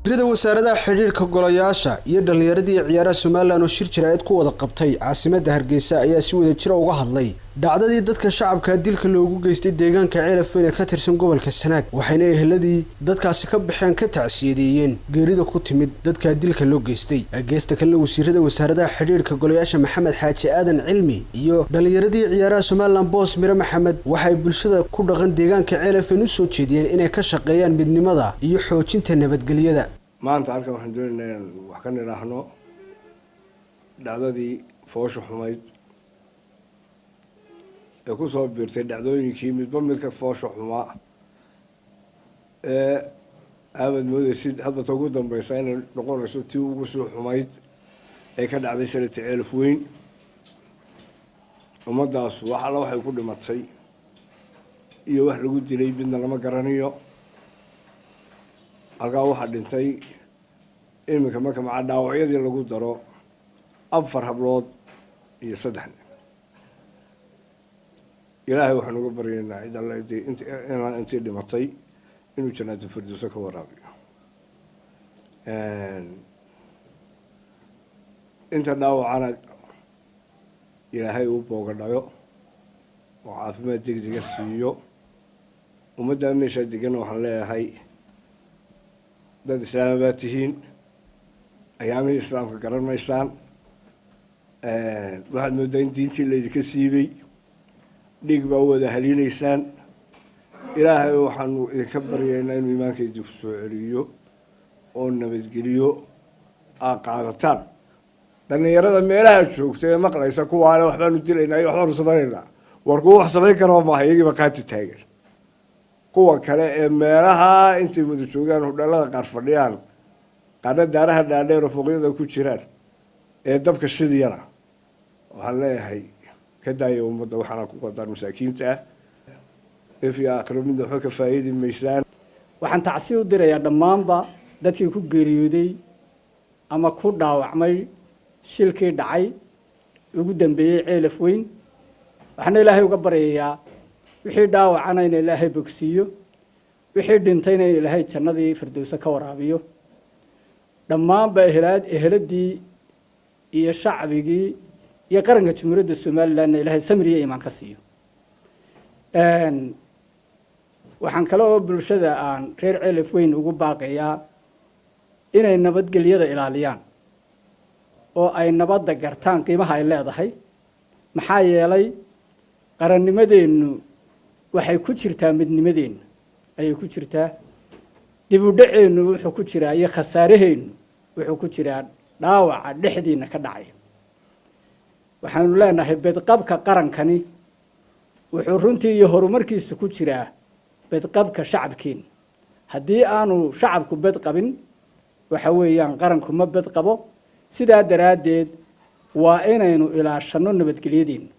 rida wasaaradda xiriirka golayaasha iyo dhalinyaradii ciyaaraha Soomaaliland oo shir jiraayad ku wada qabtay caasimadda Hargeysa ayaa si wada jir uga hadlay dhacdadii dadka shacabka dilka loogu geystay deegaanka Ceelafweyn ee ka tirsan gobolka Sanaag waxayna eheladii dadkaasi ka baxeen ka tacsiyadeeyeen geerida ku timid dadka dilka loo geystay geesta kale wasiirada wasaaradda xiriirka golayaasha Maxamed Xaaji Aadan Cilmi iyo dhalinyaradii ciyaaraha Soomaaliland Boos Mire Maxamed waxay bulshada ku dhaqan deegaanka Ceelafweyn u soo jeediyeen inay ka shaqeeyaan midnimada iyo xoojinta nabadgelyada maanta halkan waxaan doonaynaa wax ka niraahno dhacdadii foosho xumayd ee ku soo biirtay dhacdooyinkii midba midka foosho xumaa ee aabad moodaysid hadba ta ugu dambaysa inay noqonayso tii ugu soo xumayd ee ka dhacday shalay Ceelafweyn ummadaas wax alla waxay ku dhimatay iyo wax lagu dilay midna lama garanayo halkaa waxaa dhintay iminka marka maca dhaawacyadii lagu daro 4 hablood iyo 3 nin ilaahay waxaan uga baryaynaa cid alla intii dhimatay inuu jannatul firdaws ka waraabiyo inta dhaawacana ilaahay uu boogadhayo oo caafimaad degdeg siiyo ummadda meesha degan waxaan leeyahay dad islaamabatihiin ayaamihii islaamka garan maysaan waxaad moodaa in diintii laydinka siibay dhiig baa wada haliilaysaan ilaahay waxaanu idinka baryaynaa inuu iimaanka idinku soo celiyo oo nabadgeliyo aad qaadataan dhalinyarada meelaha joogta ee maqlaysa kuwaale waxbaanu dilaynaa iyo waxbaanu samaynaynaa war kuwa wax samayn karoo maaha iyagiiba qaati taagan kuwa kale ee meelaha intay wada joogaan hudhalada qaar fadhiyaan qaarna daaraha dhaadheer oo fooqyada ku jiraan ee dabka shidiyana waxaan leeyahay ka daaya ummadda waxaana ku qadaan masaakiinta ah if aakhiro mid waxba ka faa'iidi maysaan waxaan tacsi u dirayaa dhammaanba dadkii ku geeriyooday ama ku dhaawacmay shilkii dhacay ugu dambeeyay Ceelafweyn waxaan ilaahay uga baryayaa wixii dhaawacana in ilaahay bogsiyo wixii dhintayna in ilaahay jannadii firdaws ka waraabiyo dhammaanba eheladii iyo shacbigii iyo qaranka Jamhuuriyadda Soomaaliland ilaahay samir iyo iimaan ka siiyo waxaan kale oo bulshada aan reer Ceelafweyn ugu baaqayaa inay nabadgelyada ilaaliyaan oo ay nabadda gartaan qiimaha ay leedahay maxaa yeelay qarannimadeenu waxay ku jirtaa midnimadeena ayay ku jirtaa dib u dhaceenu wuxuu ku jiraa iyo khasaaraheenu wuxuu ku jiraa dhaawaca dhexdiina ka dhacay waxaanu leenahay bedqabka qarankani wuxuu runtii iyo horumarkiisa ku jiraa bedqabka shacabkeen haddii aanu shacabku bedqabin waxa weeyaan qaranku ma bedqabo sidaa daraaddeed waa inaynu ilaashano nabadgelyadeena